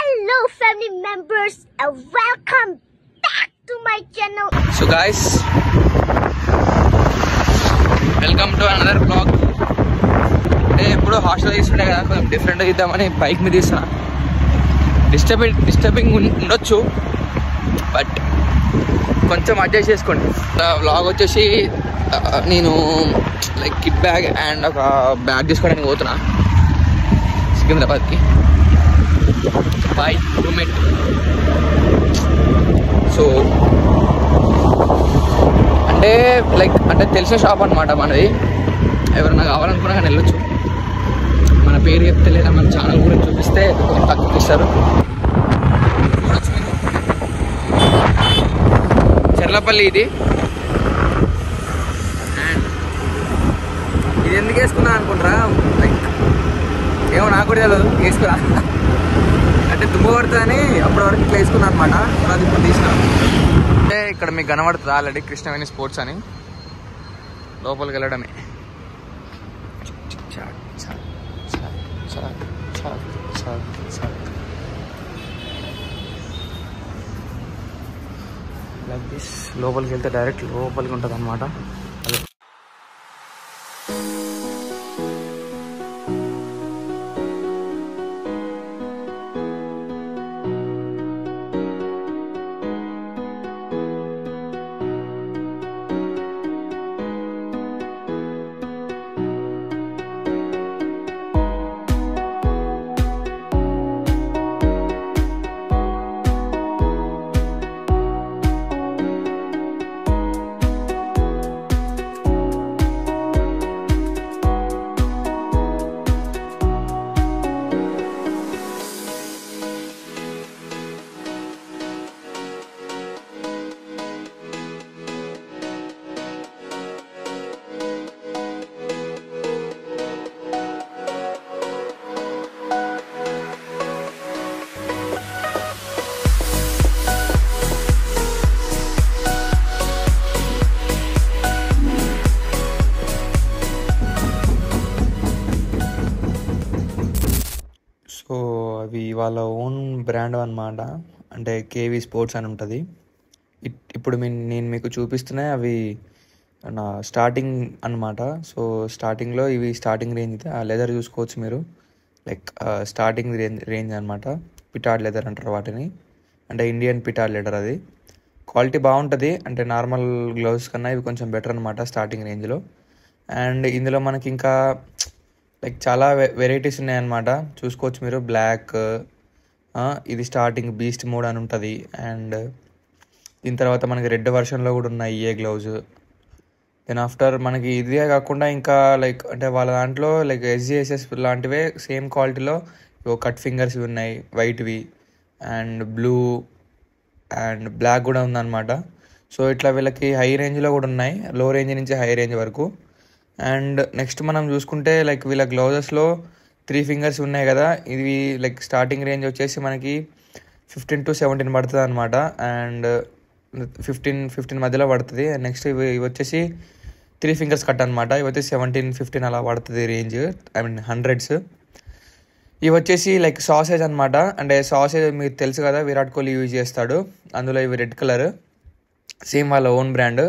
Hello family members and welcome back to my channel. So guys, welcome to another vlog. ఎప్పుడు hostel తీసుకుంటే కదా కొంచెం different ఇద్దామని bike మీద తీస్తున్నా. డిస్టర్బింగ్ ఉండొచ్చు, బట్ కొంచెం అడ్జస్ట్ చేసుకోండి. వ్లాగ్ వచ్చేసి నేను లైక్ కిట్ బ్యాగ్ అండ్ ఒక బ్యాగ్ తీసుకోవడానికి పోతున్నా సికింద్రాబాద్కి బై రూమ్మేట్. సో అంటే తెలిసిన షాప్ అనమాట మనది. ఎవరన్నా కావాలనుకున్నా కానీ వెళ్ళొచ్చు. మన పేరు చెప్తే లేదా మన ఛానల్ గురించి చూపిస్తే కొంచెం తక్కువ ఇస్తారు. చెర్లపల్లి ఇది. అండ్ ఇది ఎందుకు వేసుకున్నా అనుకుంటారా? లైక్ ఏమో నాకు కూడా తెలియదు, వేసుకురా అంటే దుమ్ము పడుతుందని అప్పటి వరకు ఇట్లా వేసుకున్నా అనమాట. అది ఇప్పుడు తీసినా. అంటే ఇక్కడ మీకు కనబడుతుంది ఆల్రెడీ కృష్ణవేణి స్పోర్ట్స్ అని. లోపలికి వెళ్ళడమే. Like this. లోపలికి వెళ్తే డైరెక్ట్ లోపలికి ఉంటుంది అనమాట. అదే సో అవి వాళ్ళ ఓన్ బ్రాండ్ అనమాట. అంటే కేవీ స్పోర్ట్స్ అని ఉంటుంది. ఇప్పుడు నేను మీకు చూపిస్తున్నాయి అవి నా స్టార్టింగ్ అనమాట. సో స్టార్టింగ్లో ఇవి స్టార్టింగ్ రేంజ్. ఆ లెదర్ చూసుకోవచ్చు మీరు. లైక్ స్టార్టింగ్ రేంజ్ అనమాట. పిటాడ్ లెదర్ అంటారు వాటిని. అంటే ఇండియన్ పిటాడ్ లెదర్. అది క్వాలిటీ బాగుంటుంది. అంటే నార్మల్ గ్లౌస్ కన్నా ఇవి కొంచెం బెటర్ అనమాట స్టార్టింగ్ రేంజ్లో. అండ్ ఇందులో మనకి ఇంకా లైక్ చాలా వెరైటీస్ ఉన్నాయన్నమాట. చూసుకోవచ్చు మీరు. బ్లాక్, ఇది స్టార్టింగ్ బీస్ట్ మోడ్ అని ఉంటుంది. అండ్ దీని తర్వాత మనకి రెడ్ వర్షన్లో కూడా ఉన్నాయి ఏ గ్లౌజ్. దెన్ ఆఫ్టర్ మనకి ఇదే కాకుండా ఇంకా లైక్ అంటే వాళ్ళ దాంట్లో లైక్ SGSS లాంటివే సేమ్ క్వాలిటీలో కట్ ఫింగర్స్ ఉన్నాయి, వైట్వి అండ్ బ్లూ అండ్ బ్లాక్ కూడా ఉందన్నమాట. సో ఇట్లా వీళ్ళకి హై రేంజ్లో కూడా ఉన్నాయి, లో రేంజ్ నుంచి హై రేంజ్ వరకు. అండ్ నెక్స్ట్ మనం చూసుకుంటే లైక్ వీళ్ళ గ్లౌజెస్లో 3 ఫింగర్స్ ఉన్నాయి కదా. ఇది లైక్ స్టార్టింగ్ రేంజ్ వచ్చేసి మనకి 15 to 17 పడుతుంది అనమాట. అండ్ 15 మధ్యలో పడుతుంది. నెక్స్ట్ ఇవి వచ్చేసి 3 ఫింగర్స్ కట్ అనమాట. ఇవి వచ్చేసి 17-15 అలా పడుతుంది రేంజ్. I mean hundreds. ఇవి వచ్చేసి లైక్ సాసేజ్ అనమాట. అంటే సాసేజ్ మీకు తెలుసు కదా, విరాట్ కోహ్లీ యూజ్ చేస్తాడు. అందులో ఇవి రెడ్ కలర్, సేమ్ వాళ్ళ ఓన్ బ్రాండ్.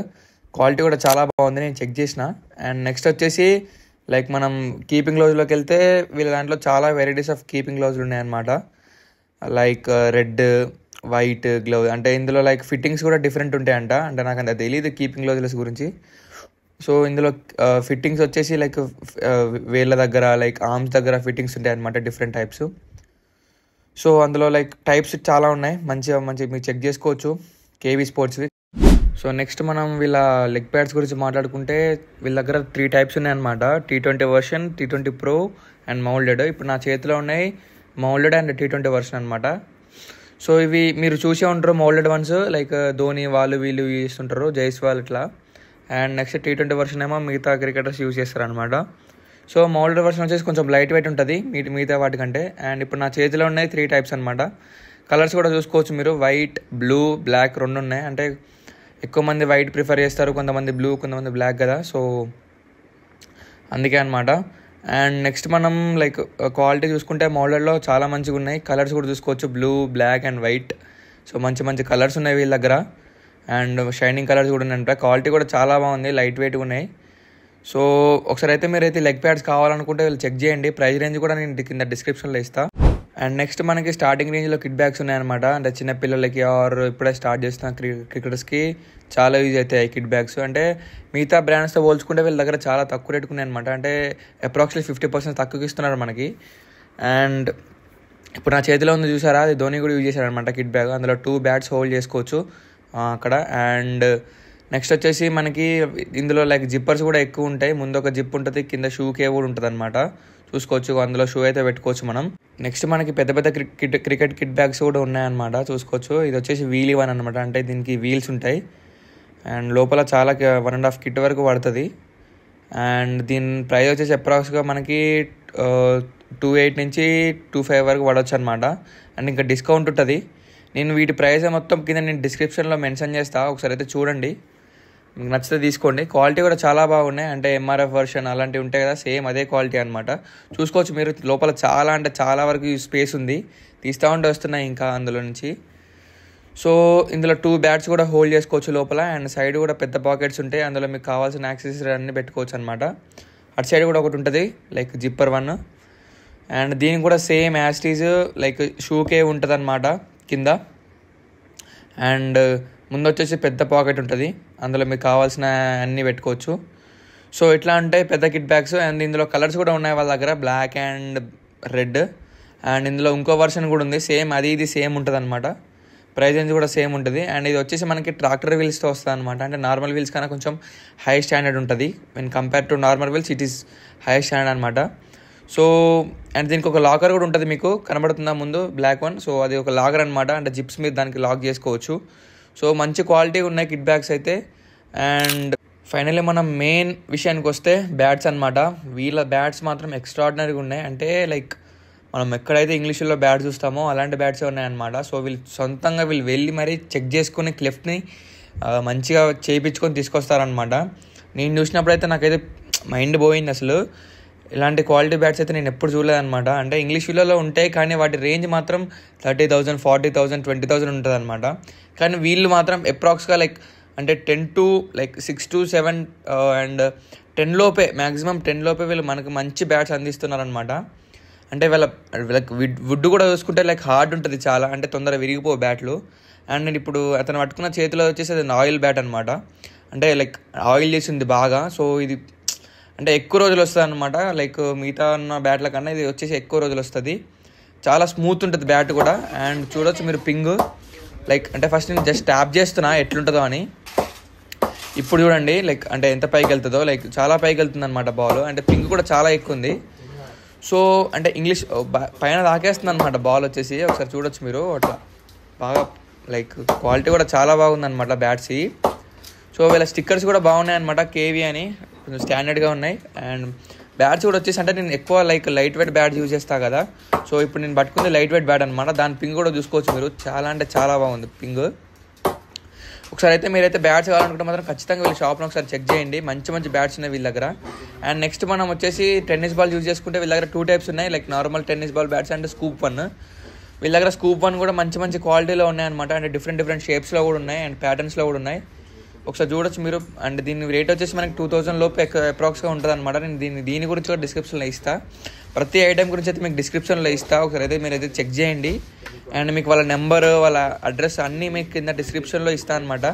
క్వాలిటీ కూడా చాలా బాగుంది, నేను చెక్ చేసిన. అండ్ నెక్స్ట్ వచ్చేసి లైక్ మనం కీపింగ్ గ్లౌజ్లోకి వెళ్తే వీళ్ళ దాంట్లో చాలా వెరైటీస్ ఆఫ్ కీపింగ్ గ్లౌజ్లు ఉన్నాయన్నమాట. Like red, white gloves. అంటే ఇందులో లైక్ ఫిట్టింగ్స్ కూడా డిఫరెంట్ ఉంటాయంట. అంటే నాకు అంత తెలియదు కీపింగ్ గ్లౌజ్లెస్ గురించి. సో ఇందులో ఫిట్టింగ్స్ వచ్చేసి లైక్ వేళ్ళ దగ్గర, లైక్ ఆర్మ్స్ దగ్గర ఫిట్టింగ్స్ ఉంటాయి అనమాట, డిఫరెంట్ టైప్స్. సో అందులో లైక్ టైప్స్ చాలా ఉన్నాయి, మంచిగా మీరు చెక్ చేసుకోవచ్చు కేవీ స్పోర్ట్స్వి. సో నెక్స్ట్ మనం వీళ్ళ లెగ్ ప్యాడ్స్ గురించి మాట్లాడుకుంటే వీళ్ళ దగ్గర 3 టైప్స్ ఉన్నాయన్నమాట. T20 version, T20 Pro and moulded. ఇప్పుడు నా చేతిలో ఉన్నాయి మౌల్డెడ్ అండ్ T20 వర్షన్ అనమాట. సో ఇవి మీరు చూసే ఉంటారు మౌల్డెడ్ వన్స్, లైక్ ధోని వాళ్ళు వీళ్ళు యూజ్ చేస్తుంటారు, జైస్వాల్ ఇట్లా. అండ్ నెక్స్ట్ T20 వర్షన్ ఏమో మిగతా క్రికెటర్స్ యూజ్ చేస్తారు అనమాట. సో మౌల్డెడ్ వర్షన్ వచ్చేసి కొంచెం లైట్ వెయిట్ ఉంటుంది మిగతా వాటికంటే. అండ్ ఇప్పుడు నా చేతిలో ఉన్నాయి 3 టైప్స్ అనమాట. కలర్స్ కూడా చూసుకోవచ్చు మీరు. వైట్, బ్లూ, బ్లాక్ 2 ఉన్నాయి. అంటే ఎక్కువ మంది వైట్ ప్రిఫర్ చేస్తారు, కొంతమంది బ్లూ, కొంతమంది బ్లాక్ కదా. సో అందుకే అనమాట. అండ్ నెక్స్ట్ మనం లైక్ క్వాలిటీ చూసుకుంటే మోడల్లో చాలా మంచిగా ఉన్నాయి. కలర్స్ కూడా చూసుకోవచ్చు, blue, black and white. So మంచి మంచి కలర్స్ ఉన్నాయి వీళ్ళ దగ్గర. అండ్ షైనింగ్ కలర్స్ కూడా ఉన్నాయంట. క్వాలిటీ కూడా చాలా బాగుంది, లైట్ వెయిట్గా ఉన్నాయి. సో ఒకసారి అయితే మీరైతే లెగ్ ప్యాడ్స్ కావాలనుకుంటే వీళ్ళు చెక్ చేయండి. ప్రైస్ రేంజ్ కూడా నేను కింద డిస్క్రిప్షన్లో ఇస్తాను. అండ్ నెక్స్ట్ మనకి స్టార్టింగ్ రేంజ్లో కిట్ బ్యాగ్స్ ఉన్నాయన్నమాట. అంటే చిన్నపిల్లలకి ఆర్ ఇప్పుడే స్టార్ట్ చేస్తున్న క్రికెటర్స్కి చాలా యూజ్ అవుతాయి కిట్ బ్యాగ్స్. అంటే మిగతా బ్రాండ్స్తో పోల్చుకుంటే వీళ్ళ దగ్గర చాలా తక్కువ రేటుకు ఉన్నాయి అనమాట. అంటే అప్రాక్సిమేట్లీ 50% తక్కువకి ఇస్తున్నారు మనకి. అండ్ ఇప్పుడు నా చేతిలో ఉంది చూసారా, అది ధోని కూడా యూజ్ చేశారనమాట కిట్ బ్యాగ్. అందులో 2 బ్యాట్స్ హోల్డ్ చేసుకోవచ్చు అక్కడ. అండ్ నెక్స్ట్ వచ్చేసి మనకి ఇందులో లైక్ జిప్పర్స్ కూడా ఎక్కువ ఉంటాయి. ముందు ఒక జిప్ ఉంటుంది, కింద షూ కేవ్ కూడా ఉంటుంది అనమాట. చూసుకోవచ్చు, అందులో షూ అయితే పెట్టుకోవచ్చు మనం. నెక్స్ట్ మనకి పెద్ద పెద్ద క్రికెట్ కిట్ బ్యాగ్స్ కూడా ఉన్నాయన్నమాట. చూసుకోవచ్చు, ఇది వచ్చేసి వీల్ 1 అనమాట. అంటే దీనికి వీల్స్ ఉంటాయి అండ్ లోపల చాలా 1.5 కిట్ వరకు పడుతుంది. అండ్ దీని ప్రైస్ వచ్చేసి అప్రాక్స్గా మనకి 2.8 నుంచి 2.5 వరకు పడవచ్చు అనమాట. అండ్ ఇంకా డిస్కౌంట్ ఉంటుంది. నేను వీటి ప్రైస్ మొత్తం కింద నేను డిస్క్రిప్షన్లో మెన్షన్ చేస్తాను, ఒకసారి అయితే చూడండి. మీకు నచ్చితే తీసుకోండి. క్వాలిటీ కూడా చాలా బాగున్నాయి. అంటే ఎంఆర్ఎఫ్ వర్షన్ అలాంటివి ఉంటాయి కదా, సేమ్ అదే క్వాలిటీ అనమాట. చూసుకోవచ్చు మీరు, లోపల చాలా అంటే చాలా వరకు స్పేస్ ఉంది. తీస్తూ ఉంటే వస్తున్నాయి ఇంకా అందులో నుంచి. సో ఇందులో 2 బ్యాట్స్ కూడా హోల్డ్ చేసుకోవచ్చు లోపల. అండ్ సైడ్ కూడా పెద్ద పాకెట్స్ ఉంటాయి, అందులో మీకు కావాల్సిన యాక్సెసరీ అన్నీ పెట్టుకోవచ్చు అనమాట. అటు సైడ్ కూడా ఒకటి ఉంటుంది లైక్ జిప్పర్ 1. అండ్ దీనికి కూడా సేమ్ యాస్టీజ్ లైక్ షూకే ఉంటుంది అనమాట కింద. అండ్ ముందు వచ్చేసి పెద్ద పాకెట్ ఉంటుంది, అందులో మీకు కావాల్సిన అన్నీ పెట్టుకోవచ్చు. సో ఇట్లా ఉంటాయి పెద్ద కిట్ బ్యాగ్స్. అండ్ ఇందులో కలర్స్ కూడా ఉన్నాయి వాళ్ళ దగ్గర, బ్లాక్ అండ్ రెడ్. అండ్ ఇందులో ఇంకో వర్షన్ కూడా ఉంది, సేమ్ అది ఇది సేమ్ ఉంటుంది అనమాట. ప్రైస్ రేంజ్ కూడా సేమ్ ఉంటుంది. అండ్ ఇది వచ్చేసి మనకి ట్రాక్టర్ వీల్స్తో వస్తుంది అనమాట. అంటే నార్మల్ వీల్స్ కన్నా కొంచెం హై స్టాండర్డ్ ఉంటుంది. When compare to normal wheels it is high standard అనమాట. సో అండ్ దీనికి ఒక లాకర్ కూడా ఉంటుంది, మీకు కనబడుతుందా ముందు బ్లాక్ 1. సో అది ఒక లాకర్ అనమాట. అంటే జిప్స్ మీద దానికి లాక్ చేసుకోవచ్చు. సో మంచి క్వాలిటీ ఉన్నాయి కిట్ బ్యాగ్స్ అయితే. అండ్ ఫైనల్లీ మనం మెయిన్ విషయానికి వస్తే బ్యాట్స్ అనమాట. వీళ్ళ బ్యాట్స్ మాత్రం ఎక్స్ట్రాడినరీగా ఉన్నాయి. అంటే లైక్ మనం ఎక్కడైతే ఇంగ్లీష్లో బ్యాట్స్ చూస్తామో అలాంటి బ్యాట్సే ఉన్నాయన్నమాట. సో వీళ్ళు సొంతంగా వెళ్ళి మరీ చెక్ చేసుకుని క్లిఫ్ట్ని మంచిగా చేయించుకొని తీసుకొస్తారనమాట. నేను చూసినప్పుడైతే నాకైతే మైండ్ పోయింది అసలు. ఇలాంటి క్వాలిటీ బ్యాట్స్ అయితే నేను ఎప్పుడు చూడలేదన్నమాట. అంటే ఇంగ్లీష్ వీళ్ళలో ఉంటాయి కానీ వాటి రేంజ్ మాత్రం 30,000, 40,000, 20,000 ఉంటుంది అనమాట. కానీ వీళ్ళు మాత్రం అప్రాక్స్గా లైక్ అంటే 10 to 6 to 7 అండ్ 10 లోపే, మ్యాక్సిమం 10 లోపే వీళ్ళు మనకు మంచి బ్యాట్స్ అందిస్తున్నారనమాట. అంటే వీళ్ళకి వుడ్ కూడా చూసుకుంటే లైక్ హార్డ్ ఉంటుంది చాలా, అంటే తొందరగా విరిగిపో బ్యాట్లు. అండ్ నేను ఇప్పుడు అతను పట్టుకున్న చేతిలో వచ్చేసి అది ఆయిల్ బ్యాట్ అనమాట. అంటే లైక్ ఆయిల్ చేసింది బాగా. సో ఇది అంటే ఎక్కువ రోజులు వస్తుంది అనమాట. లైక్ మిగతా ఉన్న బ్యాట్ల కన్నా ఇది వచ్చేసి ఎక్కువ రోజులు వస్తుంది. చాలా స్మూత్ ఉంటుంది బ్యాట్ కూడా. అండ్ చూడొచ్చు మీరు పింగ్ లైక్ అంటే ఫస్ట్ నేను జస్ట్ ట్యాప్ చేస్తున్నా ఎట్లుంటుందో అని. ఇప్పుడు చూడండి లైక్ అంటే ఎంత పైకి వెళ్తుందో, లైక్ చాలా పైకి వెళ్తుంది అనమాట బాల్. అంటే పింగ్ కూడా చాలా ఎక్కువ ఉంది. సో అంటే ఇంగ్లీష్ పైన తాకేస్తుంది అనమాట బాల్ వచ్చేసి. ఒకసారి చూడొచ్చు మీరు, అట్లా బాగా లైక్ క్వాలిటీ కూడా చాలా బాగుందన్నమాట బ్యాట్స్. సో వీళ్ళ స్టిక్కర్స్ కూడా బాగున్నాయి అనమాట, కేవీ అని కొంచెం స్టాండర్డ్గా ఉన్నాయి. అండ్ బ్యాట్స్ కూడా వచ్చేసి అంటే నేను ఎక్కువ like light weight bats use చేస్తాను కదా. సో ఇప్పుడు నేను పట్టుకుంది లైట్ వెయిట్ బ్యాట్ అనమాట. దాని పింగ్ కూడా చూసుకోవచ్చు మీరు, చాలా అంటే చాలా బాగుంది పింగ్. ఒకసారి అయితే మీరైతే బ్యాట్స్ కావాలనుకుంటే మాత్రం ఖచ్చితంగా వీళ్ళ షాప్లో ఒకసారి చెక్ చేయండి. మంచి మంచి బ్యాట్స్ ఉన్నాయి వీళ్ళ దగ్గర. అండ్ నెక్స్ట్ మనం వచ్చేసి టెన్నిస్ బాల్ యూజ్ చేసుకుంటే వీళ్ళ దగ్గర 2 టైప్స్ ఉన్నాయి, like normal tennis ball bats and scoop 1. వీళ్ళ దగ్గర స్కూప్ 1 కూడా మంచి మంచి క్వాలిటీలో ఉన్నాయన్నమాట. అంటే డిఫరెంట్ షేప్స్లో కూడా ఉన్నాయి అండ్ ప్యాటర్న్స్లో కూడా ఉన్నాయి. ఒకసారి చూడొచ్చు మీరు. అండ్ దీని రేట్ వచ్చేసి మనకి 2,000 లోపు అప్రాక్స్గా ఉంటుంది అనమాట. నేను దీని గురించి కూడా డిస్క్రిప్షన్లో ఇస్తాను. ప్రతి ఐటమ్ గురించి అయితే మీకు డిస్క్రిప్షన్లో ఇస్తాను, ఒకసారి అయితే మీరు అయితే చెక్ చేయండి. అండ్ మీకు వాళ్ళ నెంబర్, వాళ్ళ అడ్రస్ అన్నీ మీకు కింద డిస్క్రిప్షన్లో ఇస్తాను అనమాట.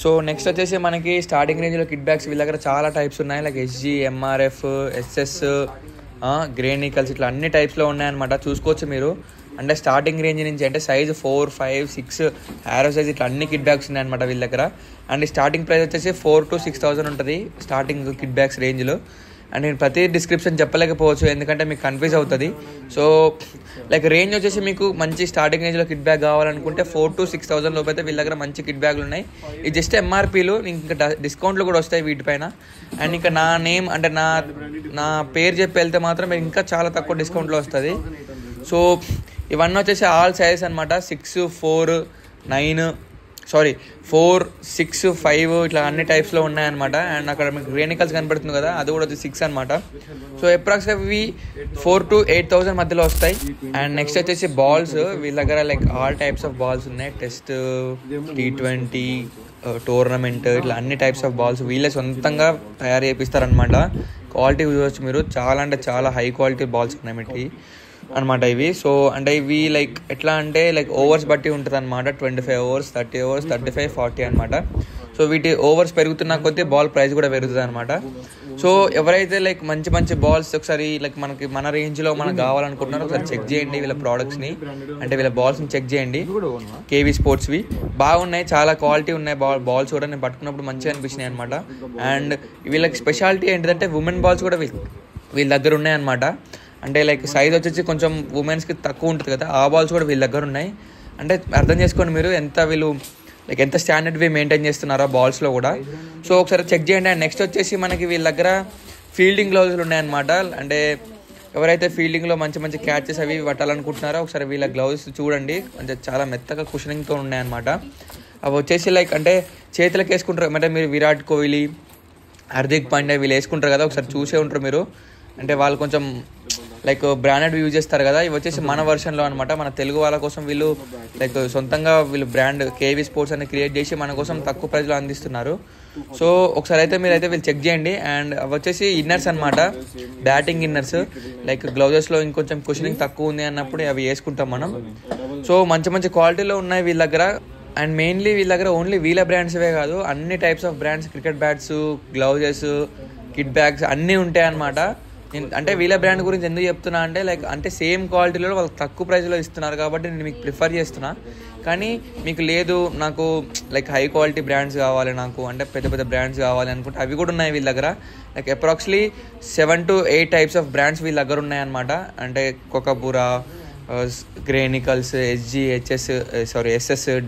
సో నెక్స్ట్ వచ్చేసి మనకి స్టార్టింగ్ రేంజ్లో కిట్ బ్యాగ్స్ వీళ్ళ దగ్గర చాలా టైప్స్ ఉన్నాయి, లైక్ ఎస్జీ, ఎంఆర్ఎఫ్, ఎస్ఎస్, గ్రేనికల్స్, ఇట్లా అన్ని టైప్స్లో ఉన్నాయన్నమాట. చూసుకోవచ్చు మీరు. అంటే స్టార్టింగ్ రేంజ్ నుంచి అంటే సైజ్ 4, 5, 6 యారో సైజ్ ఇట్లా అన్ని కిట్ బ్యాగ్స్ ఉన్నాయన్నమాట వీళ్ళ దగ్గర. అండ్ స్టార్టింగ్ ప్రైస్ వచ్చేసి 4,000 to 6,000 ఉంటుంది స్టార్టింగ్ కిట్ బ్యాగ్స్ రేంజ్లో. అండ్ నేను ప్రతి డిస్క్రిప్షన్ చెప్పలేకపోవచ్చు ఎందుకంటే మీకు కన్ఫ్యూజ్ అవుతుంది. సో లైక్ రేంజ్ వచ్చేసి మీకు మంచి స్టార్టింగ్ రేంజ్లో కిట్ బ్యాగ్ కావాలనుకుంటే 4,000 to 6,000 లోపు అయితే వీళ్ళ దగ్గర మంచి కిట్ బ్యాగులు ఉన్నాయి. ఇది జస్ట్ ఎంఆర్పీలు, ఇంకా డిస్కౌంట్లు కూడా వస్తాయి వీటిపైన. అండ్ ఇంకా నా నేమ్ అంటే నా పేరు చెప్పి వెళ్తే మాత్రం ఇంకా చాలా తక్కువ డిస్కౌంట్లో వస్తుంది. సో ఇవన్నీ వచ్చేసి ఆల్ సైజెస్ అనమాట, 6, 4, 9 సారీ 4, 6, 5 ఇట్లా అన్ని టైప్స్లో ఉన్నాయన్నమాట. అండ్ అక్కడ మీకు గ్రేనికల్స్ కనబడుతుంది కదా, అది కూడా 6 అనమాట. సో అప్రాక్స్గా ఇవి 4,000 to 8,000 మధ్యలో వస్తాయి. అండ్ నెక్స్ట్ వచ్చేసి బాల్స్, వీళ్ళ దగ్గర like all types of balls ఉన్నాయి. టెస్ట్, T20, టోర్నమెంట్, ఇట్లా అన్ని టైప్స్ ఆఫ్ బాల్స్ వీళ్ళే సొంతంగా తయారు చేపిస్తారనమాట. క్వాలిటీ చూడవచ్చు మీరు, చాలా అంటే చాలా హై క్వాలిటీ బాల్స్ ఉన్నాయి మీకు అనమాట ఇవి. సో అంటే ఇవి లైక్ ఎట్లా అంటే లైక్ ఓవర్స్ బట్టి ఉంటుంది అనమాట. 25 overs, 30 overs, 35, 40 అనమాట. సో వీటి ఓవర్స్ పెరుగుతున్న కొద్దీ బాల్ ప్రైస్ కూడా పెరుగుతుంది అనమాట. సో ఎవరైతే లైక్ మంచి మంచి బాల్స్ ఒకసారి లైక్ మన రేంజ్లో మనకు కావాలనుకుంటున్నారో ఒకసారి చెక్ చేయండి వీళ్ళ ప్రోడక్ట్స్ని, అంటే వీళ్ళ బాల్స్ని చెక్ చేయండి. కేవీ స్పోర్ట్స్వి బాగున్నాయి, చాలా క్వాలిటీ ఉన్నాయి. బాల్స్ కూడా నేను పట్టుకున్నప్పుడు మంచిగా అనిపించినాయి అనమాట. అండ్ వీళ్ళకి స్పెషాలిటీ ఏంటంటే ఉమెన్ బాల్స్ కూడా వీళ్ళ దగ్గర ఉన్నాయన్నమాట. అంటే లైక్ సైజ్ వచ్చేసి కొంచెం ఉమెన్స్కి తక్కువ ఉంటుంది కదా, ఆ బాల్స్ కూడా వీళ్ళ దగ్గర ఉన్నాయి. అంటే అర్థం చేసుకోండి మీరు ఎంత స్టాండర్డ్వి మెయింటైన్ చేస్తున్నారో బాల్స్లో కూడా. సో ఒకసారి చెక్ చేయండి. అండ్ నెక్స్ట్ వచ్చేసి మనకి వీళ్ళ దగ్గర ఫీల్డింగ్ గ్లౌజులు ఉన్నాయన్నమాట. అంటే ఎవరైతే ఫీల్డింగ్లో మంచి మంచి క్యాచెస్ అవి పట్టాలనుకుంటున్నారో ఒకసారి వీళ్ళ గ్లౌజెస్ చూడండి, అంటే చాలా మెత్తగా కుషనింగ్తో ఉన్నాయన్నమాట. అవి వచ్చేసి లైక్ అంటే చేతులకు వేసుకుంటారు, అంటే మీరు విరాట్ కోహ్లీ, హార్దిక్ పాండ్యా వీళ్ళు వేసుకుంటారు కదా, ఒకసారి చూసే ఉంటారు మీరు. అంటే వాళ్ళు కొంచెం లైక్ బ్రాండెడ్ యూజ్ చేస్తారు కదా, ఇవి వచ్చేసి మన వర్షన్లో అనమాట. మన తెలుగు వాళ్ళ కోసం వీళ్ళు లైక్ సొంతంగా వీళ్ళు బ్రాండ్ కేవీ స్పోర్ట్స్ అని క్రియేట్ చేసి మన కోసం తక్కువ ప్రైస్లో అందిస్తున్నారు. సో ఒకసారి అయితే మీరైతే వీళ్ళు చెక్ చేయండి. అండ్ అవి వచ్చేసి ఇన్నర్స్ అనమాట, బ్యాటింగ్ ఇన్నర్స్. లైక్ గ్లౌజెస్లో ఇంకొంచెం కుషనింగ్ తక్కువ ఉంది అన్నప్పుడు అవి వేసుకుంటాం మనం. సో మంచి మంచి క్వాలిటీలో ఉన్నాయి వీళ్ళ దగ్గర. అండ్ మెయిన్లీ వీళ్ళ దగ్గర ఓన్లీ వీళ్ళ బ్రాండ్స్వే కాదు, అన్ని types of brands, cricket bats, gloves, kit bags అన్నీ ఉంటాయి అన్నమాట. అంటే వీళ్ళ బ్రాండ్ గురించి ఎందుకు చెప్తున్నా అంటే లైక్ అంటే సేమ్ క్వాలిటీలో వాళ్ళు తక్కువ ప్రైస్లో ఇస్తున్నారు కాబట్టి నేను మీకు ప్రిఫర్ చేస్తున్నా. కానీ మీకు లేదు నాకు లైక్ హై క్వాలిటీ బ్రాండ్స్ కావాలి, నాకు అంటే పెద్ద పెద్ద బ్రాండ్స్ కావాలి అనుకుంటే అవి కూడా ఉన్నాయి వీళ్ళ దగ్గర. Like approximately 7 to 8 types of brands వీళ్ళ దగ్గర ఉన్నాయన్నమాట. అంటే కోకాపురా, గ్రేనికల్స్, SS,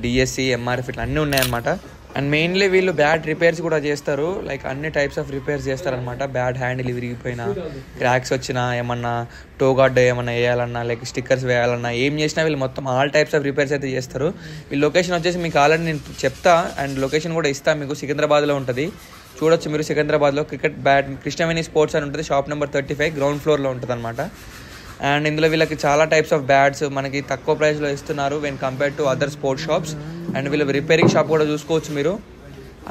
DSC, MRF ఇట్లా అన్నీ ఉన్నాయన్నమాట. అండ్ మెయిన్లీ వీళ్ళు బ్యాట్ రిపేర్స్ కూడా చేస్తారు, లైక్ అన్ని టైప్స్ ఆఫ్ రిపేర్స్ చేస్తారనమాట. బ్యాట్ హ్యాండిల్ విరిగిపోయినా, క్రాక్స్ వచ్చినా, ఏమన్నా టో గార్డ్ ఏమన్నా వేయాలన్నా, లైక్ స్టిక్కర్స్ వేయాలన్నా, ఏం చేసినా వీళ్ళు మొత్తం ఆల్ టైప్స్ ఆఫ్ రిపేర్స్ అయితే చేస్తారు. వీళ్ళ లొకేషన్ వచ్చేసి మీకు ఆల్రెడీ నేను చెప్తా, అండ్ లొకేషన్ కూడా ఇస్తాను మీకు. సికింద్రాబాద్లో ఉంటుంది, చూడొచ్చు మీరు. సికింద్రాబాద్లో క్రికెట్ బ్యాట్ కృష్ణవేణి స్పోర్ట్స్ అని ఉంటుంది, షాప్ నెంబర్ 35 గ్రౌండ్ ఫ్లోర్లో ఉంటుంది అనమాట. అండ్ ఇందులో వీళ్ళకి చాలా టైప్స్ ఆఫ్ బ్యాట్స్ మనకి తక్కువ ప్రైస్లో ఇస్తున్నారు when compare to other sports shops. And వీళ్ళు రిపేరింగ్ షాప్ కూడా చూసుకోవచ్చు మీరు,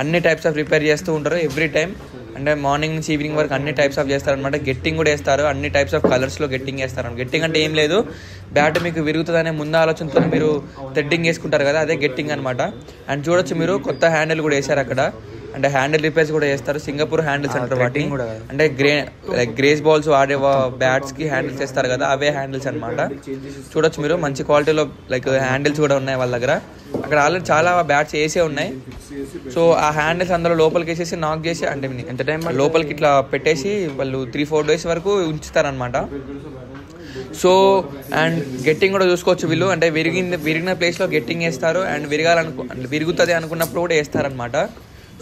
అన్ని టైప్స్ ఆఫ్ రిపేర్ చేస్తూ ఉంటారు ఎవ్రీ టైం. అంటే మార్నింగ్ నుంచి ఈవినింగ్ వరకు అన్ని టైప్స్ ఆఫ్ చేస్తారనమాట. గెట్టింగ్ కూడా వేస్తారు, అన్ని టైప్స్ ఆఫ్ కలర్స్లో గెట్టింగ్ వేస్తారు. గెట్టింగ్ అంటే ఏం లేదు, బ్యాట్ మీకు విరుగుతుందనే ముందు ఆలోచనతో మీరు థ్రెడ్డింగ్ వేసుకుంటారు కదా, అదే గెట్టింగ్ అనమాట. అండ్ చూడొచ్చు మీరు కొత్త హ్యాండిల్ కూడా వేశారు అక్కడ. అంటే హ్యాండిల్ రిపేర్స్ కూడా చేస్తారు, సింగపూర్ హ్యాండిల్స్ అంటారు వాటి. అంటే గ్రేస్ బాల్స్ వాడే బ్యాట్స్కి హ్యాండిల్స్ వేస్తారు కదా, అవే హ్యాండిల్స్ అనమాట. చూడొచ్చు మీరు మంచి క్వాలిటీలో లైక్ హ్యాండిల్స్ కూడా ఉన్నాయి వాళ్ళ దగ్గర. అక్కడ ఆల్రెడీ చాలా బ్యాట్స్ వేసే ఉన్నాయి. సో ఆ హ్యాండిల్స్ అందులో లోపలికి వేసేసి నాక్ చేసి, అంటే ఎంత టైం లోపలికి ఇట్లా పెట్టేసి వాళ్ళు 3-4 days వరకు ఉంచుతారనమాట. సో అండ్ గెట్టింగ్ కూడా చూసుకోవచ్చు వీళ్ళు, అంటే విరిగిన ప్లేస్లో గెట్టింగ్ వేస్తారు. అండ్ విరుగుతుంది అనుకున్నప్పుడు కూడా వేస్తారనమాట.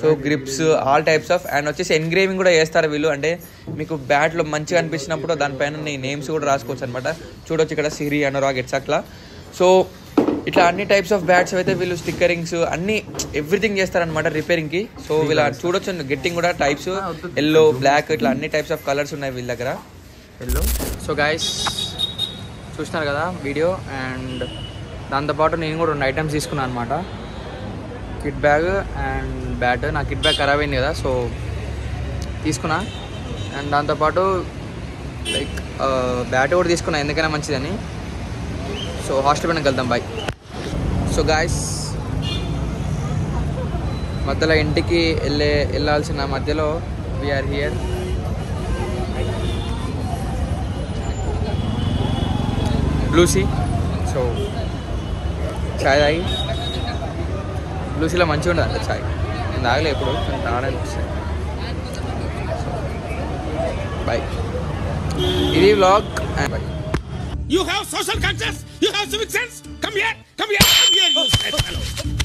So grips, all types of. And వచ్చేసి ఎన్గ్రేవింగ్ కూడా చేస్తారు వీళ్ళు, అంటే మీకు బ్యాట్లో మంచిగా అనిపించినప్పుడు దానిపైన నేమ్స్ కూడా రాసుకోవచ్చు అనమాట. చూడొచ్చు ఇక్కడ సిరి, అనురాగ్ ఎట్సట్లా. సో ఇట్లా అన్ని టైప్స్ ఆఫ్ బ్యాట్స్ అయితే వీళ్ళు స్టిక్కరింగ్స్ అన్ని ఎవ్రీథింగ్ చేస్తారనమాట రిపేరింగ్కి. సో వీళ్ళ చూడొచ్చు గెట్టింగ్ కూడా టైప్స్, ఎల్లో, బ్లాక్ ఇట్లా అన్ని టైప్స్ ఆఫ్ కలర్స్ ఉన్నాయి వీళ్ళ దగ్గర. ఎల్లో. సో గైస్ చూస్తున్నారు కదా వీడియో. అండ్ దాంతోపాటు నేను కూడా 2 ఐటమ్స్ తీసుకున్నాను అనమాట, కిట్ బ్యాగ్ అండ్ బ్యాట్. నా కిట్ బ్యాగ్ ఖరాబ్ అయింది కదా, సో తీసుకున్నా. అండ్ దాంతోపాటు లైక్ బ్యాట్ కూడా తీసుకున్నా, ఎందుకైనా మంచిదని. సో హాస్టల్ పైన వెళ్దాం, బాయ్. సో గాయస్ మధ్యలో ఇంటికి వెళ్ళాల్సిన మధ్యలో వీఆర్ హియర్. బ్లూసీ. సో చాయ్ తాగి, బ్లూసీలో మంచిగా ఉండదు అంట చాయ్, నేను తాగలే ఎప్పుడు, తాగడానికి. బాయ్, ఇది vlog. Bye. You have social conscience, you have civic sense. Come here, you fellow.